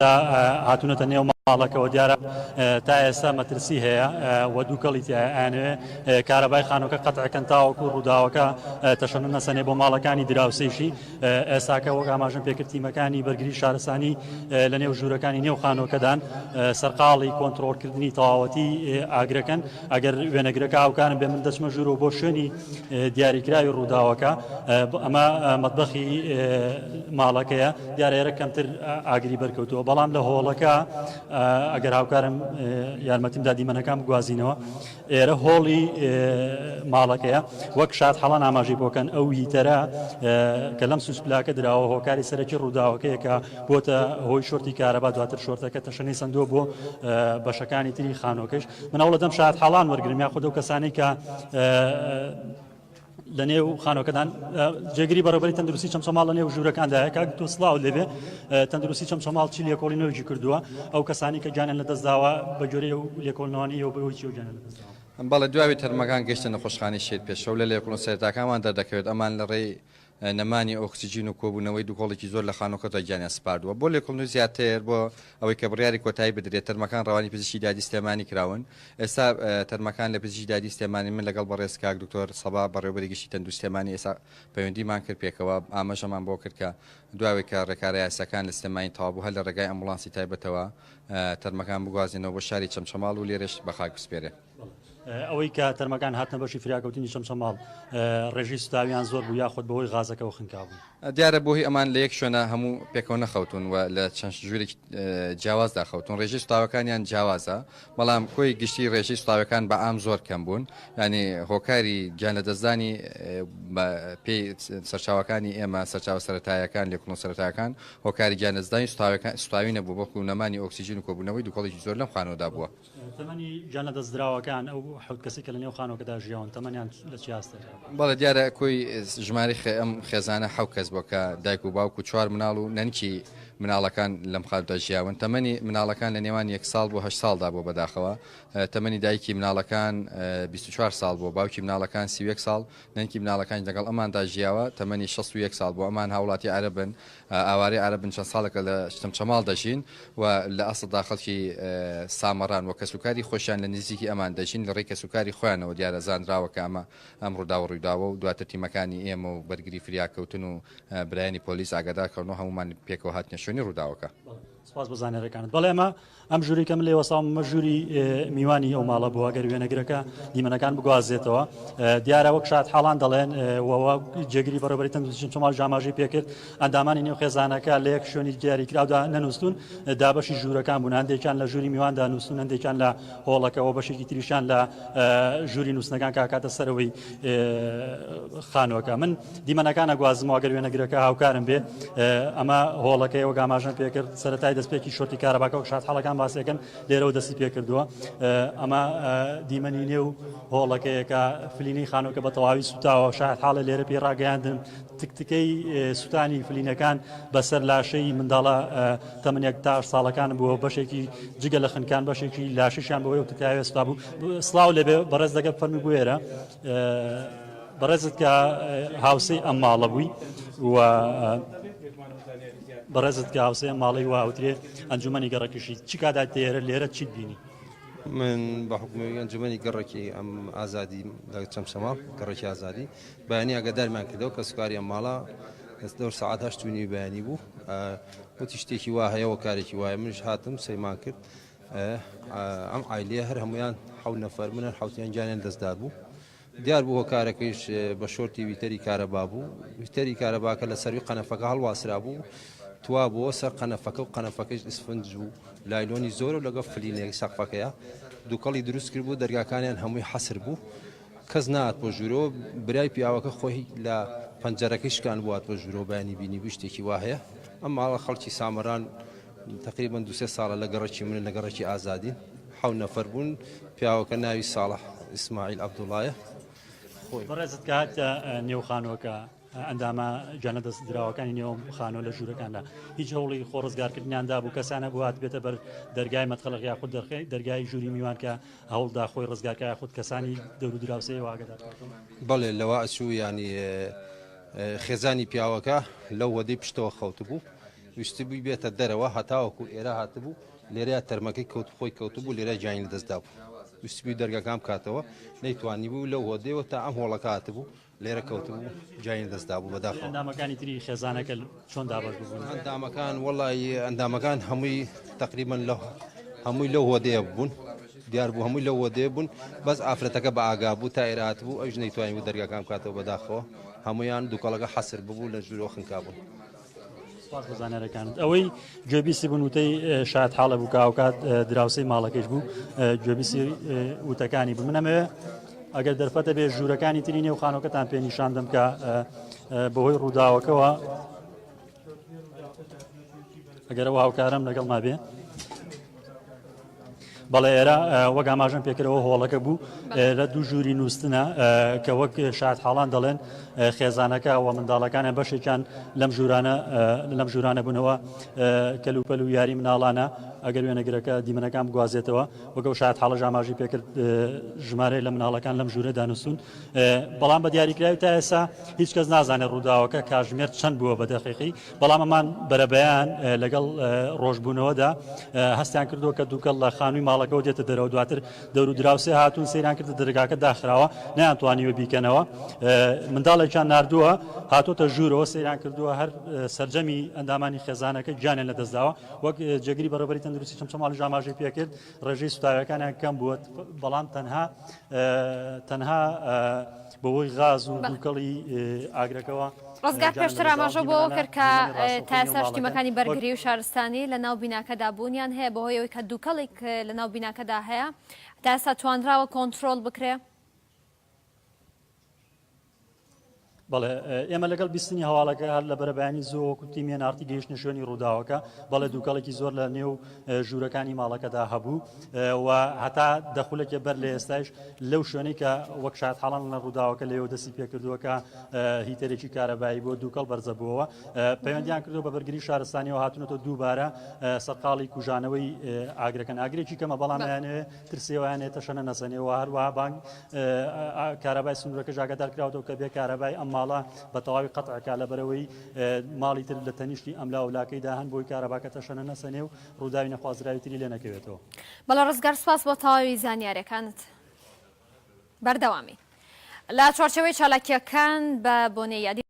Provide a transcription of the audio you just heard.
هاتوونەتە نێو ماڵەکەەوە دیارە تا ئێستا مەترسی هەیە و دووکەڵی ئەوێ کارەبای خانۆکە قەتعکەن تاوەکو ڕووداوەکە تەشەنە نەسەنێ بۆ ماڵەکانی دراوسێشی ئێستاکە وەک ئاماژن پێکردتیمەکانی بەرگری شارستانی لە نێو ژوورەکانی نێو خانۆکەدان سەرقاڵی کۆنتترۆلکردنی تەواوەتی ئاگرەکەن ئەگەر وێنەگرەکە ئاوکارن بێ من دەچمە ژوورەوە بۆ شوێنی دیاریکراوی ڕووداوەکە ئەمە مەتبەخی ماڵەکەیە دیارێرە کەمتر ئاگری بەرکەوتووە بەڵام لە هۆڵەکە ئەگەر هاوکارم یارمەتیمدا دیمەنەکان بگوازینەوە ئێرە هۆڵی ماڵەکەیە وەک شاد هەڵان ئاماژی بۆکەن ئەو هیتەرە کە لەم سوسپلاکە دراوە هۆکاری سەرەکی ڕووداوەکەیە کە بۆتە هۆی شۆرتی کارەبا دواتر شۆرتەکە تەشەنەی سندووە بۆ بەشەکانی تری خانۆکەش من ئەوڵە دەم شاد هەڵان وەرگرم یا خودە و کەسانی کە لە نێو خانۆکەدان جێگیری بەڕێوەبەری تەندروستی چەمچەماڵ لە نێو ژوورەکاندایە کاک تۆ سڵاو لێبێ تەندروستی چەمچەماڵ چی لێکۆڵینەوەیکی کردووە ئەو کەسانی کە گیانیان لەدەستداوە بە جۆرەی و لێکۆڵنەوەی و بەهۆی چی و گیانیان لەدەستداوە بەڵێ دوای تەرمەکان گەشتە نەخۆشخانەی شێت پێشەو لە لێکۆڵن سەرەتاکانمان دەردەکەوێت ئەمان لە ڕێی نەمانی ئۆکسیجین و کۆبوونەوەی دووکۆڵێکی زۆر لە خانۆکەتە گیانیان سپاردووە بۆ لێکۆڵنەوەی زیاتر بۆ ئەوەی کە بڕیاری کۆتایی بدرێت تەرمەکان ڕەوانی پزیشکی دادی سلێمانی کراون ئێستا تەرمەکان لە پزیشکی دادی سلێمانی من لەگەڵ بەڕێز کاک دکتۆر سەبا بەڕێوەبەری گشتی تەندروستی سلێمانی ئێستا پەیوەندیمان کرد پێکەوە ئاماژەمان بۆ کرد کە دوای کە ڕێکارە یاساکان لە سلێمانی تەواو هەر لە ڕێگای ئەمبوڵانسی تایبەتەوە تەرمەکان بگوازێنەوە بۆ شاری چەمچەماڵ و لێرەش بە خاک بسپێرێ ئەوەی کە تەرمەکان هاتنە بەشی فراکەوتنی چەمچەماڵ ڕێژی سوتاویان زۆر بوو یاخود بەهۆی غازەکەەوە خنکابوو دیارە بۆهی ئەمان لە یەک شوێنە هەموو پێکەوە نەخەوتون و لە چەند ژوورێک جیاوازدا خەوتون ڕێژی سوتاوەکانیان جیاوازە بەڵام کۆی گشتی ڕێژی سوتاوەکان بە ئام زۆر کەم بوون ینی هۆکاری گیان لە دەستدانی پێی سەرچاوەکانی ئێمە سەرچاوە سەرەتایەکان لێکۆڵین سەرەتایەکان هۆکاری گیان لەدەستدانی سوتاوی نەبوو بۆ نەمانی ئۆکسیجین و کۆبوونەوەی دووکۆڵێکی زۆر لەم خانۆدا بووە تەمەنی گیان لە دەستدراوەکان ئەو حەوت کەسی کە لە نێو خانۆکەدا ژیاون تەمەنیان لە چی هەستە بەڵێ دیارە کۆی ژماری ئەم خێزانە حەوت کەس بۆ کە دایک و باوک و چوار مناڵ و نەنکی مناڵەکان لەم خانوودا ژیاون تەمەنی مناڵەکان لە نێوان 1 ساڵ بۆ 8 ساڵدا بۆ بەداخەوە تەمەنی دایکی مناڵەکان 24 ساڵ بۆ باوکی مناڵەکان 31 ساڵ نەنکی مناڵەکان لەگەڵ ئەماندا ژیاوە تەمەنی 61 ساڵ بۆ ئەمان هاوڵاتی عەرەبن ئاوارەی عەرەبن چەند ساڵێکە لە چەمچەماڵ دەژین و لە ئەسڵدا خەڵکی سامەڕان و کەسوکاری خۆشیان لە نزیکی ئەمان دەژین لە ڕێی کەسوکاری خۆیانەوە دیارە زانراوە کە ئەمە ئەم ڕووداوە ڕووداوە و دواتر تیمەکانی ئێمە و بەرگری فریاکەوتن و برایانی پۆلیس ئاگادارکردنەوە هەمومان پێکەوە هاتنە شوێنی ڕووداوەکە سپاس بۆ زانێرەکانت بەڵێ ئەمە ئەم ژووری کەم لێوەساڵ مە ژووری میوانی ئەو ماڵە بووە گەر وێنەگرەکە دیمەنەکان بگوازێتەوە دیارە وەک شاد حاڵان دەڵێن وەوە جێگیری بەڕێوەبەری تەندروستی چەمچەماڵ ژاماژەی پێکرد ئەندامانی نێو خێزانەکە لە یەک شوێنی دیاریکراودا نەنووسون دابەشی ژوورەکان بوون هەندێکیان لە ژووری میواندا نووسون هەندێکیان لە هۆڵەکەەوە بەشێکی تریشان لە ژووری نووسنەکان کاکاتە سەرەوەی خانۆکە من دیمەنەکان ئەگوازمەوە گەر وێنەگرەکە هاوکارم بێ ئەمە هۆڵەکەی وەک ئاماژەم پێکرد سەرەتای دەستپێکی شۆرتی کارەباکە و شاد هەڵەکان باسیەکەن لێرەوە دەستی پێکردووە ئەمە دیمەنی نێو هۆڵەکەیەکە فلینەی خانۆکە بە تەواوی سوتاوە شاد حاڵە لێرە پێ ڕاگەیاندن تکتکەی سوتانی فلینەکان بەسەر لاشەی منداڵە تەمەنێک تا 8 ساڵەکان بووە بەشێکی جگە لە خنکان بەشێکی لاشیشان بەوەی و تکایە سوتا بوو سڵاو لێبێ بەڕێز دەگە فەرمی بووێرە بەڕێزت کە هاوسەی ئەم ماڵە بووی و بەڕێزت کە هاوسەیە ماڵی واوترێ ئەنجومەنی گەڕەکیشی چی کادا تێرە لێرە چیت بینی من بە حکومی ئەنجومەنی گەڕێکی ئەم ئازادی لە چەمچەماڵ گەڕێکی ئازادی بەیانی ئاگادارمان کردەوە کە سوکاری ئەم ماڵە دەور سەعات 8 بەیانی بوو وتی شتێکی وا هەیەەوە کارێکی وایە منش هاتم سەیمان کرد ئەم عایلێ هەر هەمویان 7 نەفەر منە حوتیان گیانیان دەستدار بوو دیار بوو هۆکارەکەیش بە شۆرتی ویتەری کارەبا بوو ویتەری کارەباکە لە سەروی قەنەفەکە هەڵواسرا بوو توا بۆ سەر قەنەفەکە و قەنەفەکەش ئسفنج و لایلۆنی زۆر و لەگە فلینێک سەقفەکەیە دووکەڵی دروست کرد بوو دەرگاکانیان هەمووی حەسر بوو کەس نات بۆ ژوورەوە برای پیاوەکە خۆی لە پەنجەرەکەی شکان بوات بۆ ژوورەوە بەیانی بینی بوو شتێکی وا هەیە ئەم ماڵە خەڵکی سامەران تقریبا 2 ساڵە لە گەڕێکی من لە گەڕێکی ئازادین 7 نەفەر بوون پیاوەکە ناوی ساڵح ئیسماعیل عەبدوڵایە بەڕێزت کات نێو خانۆکە ئەندامە جانە دەست دراوەکانی نێوم خانۆ لە ژوورەکاندا هیچ هەوڵی خۆ ڕزگارکردنیاندا بوو کەسانە بوو هات بێتە بەر دەرگای مەتخەلق یاخود دەرگای ژووری میوان کە هەوڵدا خۆی ڕزگارکە یاخود کەسانی دەور و دراوسەیە واگەدار بەڵێ لەوە ئەچوو ینی خێزانی پیاوەکە لەو وەدەی پشتەوە خەوت بوو ویستی بووی بێتە دەرەوە هەتاوەکو ئێرە هاتبوو لێرە تەرمەکەی کەوت خۆی کەوتبوو لێرە جیانی لەدەستدا بوو ویستی دەرگەکان کاتەوە نەیتوانی بوو لەو هۆدەوە تا ئەم هۆڵەکە هاتبوو لێرە کەوتبوو جیانی دەستدا بوو بەداخەوە ئەندامەکانی تری خێزانەکە چۆن دابەش بوون ئەندامەکان وەڵی ئەندامەکان هەمووی تقریبان هەمووی لەو هۆدەیە بوون دیار بوو هەمووی لەو هۆدەیە بوون بەس ئافرەتەکە بە ئاگا بوو تا ئێرە هاتبوو ئەوش نەیتوانی بوو دەرگەکان بکاتەوە بەداخەوە هەمویان دووکەڵەکە حەسر ببوو لە ژوورۆ خنکا بوون بزانەرەکانت ئەوەی گوێبیسی بوون وتەی شاید حاڵە بوو کاوکات دراوسەی ماڵەکەش بوو گوێبیسی وتەکانی بوو منەمەوێ ئەگەر دەرفەتە بێ ژوورەکانی تری نێو خانۆکەتان پێ نیشاندەم کە بەهۆی ڕووداوەکەوە ئەگەرەوە هاوکارم لەگەڵ مابێ بەڵێ ئێرە وەک ئاماژەم پێکرەوە هۆڵەکە بوو لە دوو ژووری نووسنە کە وەک شاد حاڵان دەڵێن خێزانەکە و منداڵەکانە بەشێکیان لەم ژورانە بوونەوە کەلوپەل و یاری مناڵانە ئەگەر وێنەگرەکە دیمەنەکان بگوازێتەوە وەگە و شاد حاڵە ئاماژی پێکرد ژمارە لە مناڵەکان لەم ژوورە دانووسون بەڵام بە دیاریکراوی تا ئێستا هیچ کەس نازانێت ڕووداوەکە کاژمێر چەند بووە بە دەقیقی بەڵام ئەمان بەرەبەیان لەگەڵ ڕۆژبوونەوەدا هەستیان کردووە کە دووکەڵ لە خانووی ماڵەکەەوە دێتە دەرەوە دواتر دەور و دراوسێ هاتوون سەیران کردە دەرگاکە داخراوە نەیانتوانیوە بیکەنەوە منداڵێکیان نردووە هاتۆتە ژوورەوە سەیران کردووە هەر سەرجەمی ئەندامانی خێزانەکە گیانیان لەدەستداوە وەک جێگیری بەڕێوەبەری تەندروستی چەمچەماڵی ژاماژەی پێکرد ڕێژەی سوتاویەکانیان کەم بووە بەڵام تەنها بەوەی غاز و دووکەڵی ئاگرەکەەوە ڕزگار پێشتر ئاماژە بۆەوە کرد کە تا ئێستا شتیمەکانی بەرگری و شارستانی لە ناو بیناکەدا بوونیان هەیە بەهۆی ئەوەی کە دووکەڵێک لە ناو بیناکەدا هەیە تا ئێستا توانراوە کۆنتترۆل بکرێ بەڵێ ئێمە لەگەڵ بیستنی هەواڵەکە هەر لە بەرەبیانی زۆوەکو تیمێن ئارتی گەیشتە شوێنی ڕووداوەکە بەڵێ دووکەڵێکی زۆر لە نێو ژوورەکانی ماڵەکەدا هەبوو و هەتا دەخولێکە بەر لە ئێستاش لەو شوێنەی کە وەک شاد حاڵان لە ڕووداوەکە لێوە دەستی پێکردووەکە هیتەرێکی کارەبایی بۆ دووکەڵ بەرزەبووەوە پەیوەندیان کردو بە بەرگری شارستانیەوە هاتوونەوە دووبارە سەرقاڵی کوژانەوەی ئاگرەکەن ئاگرێکی کەمە بەڵام یانێ ترسێوایانێتە شەنە نەسەنێەوە هەروەها بانک کارەبای سنوورەکە ئاگادار کراوەوە کە بێ کارەبای ئەم ماڵە بە تەواوی قەتعکە لەبەرەوەی ماڵی تر لە تەنیشتی ئەملا ولاکەیدا هەن بۆی کارەباکەتە شەنە نەسەنێ و ڕووداوی نەخوازراوی تری لێ نەکەوێتەوە بەڵە ڕزگار سپاس بۆ تەواوی زانیاریەکانت بەردەوامی لە چوارچەوەی چالاکیەکان بە بۆنەی یادی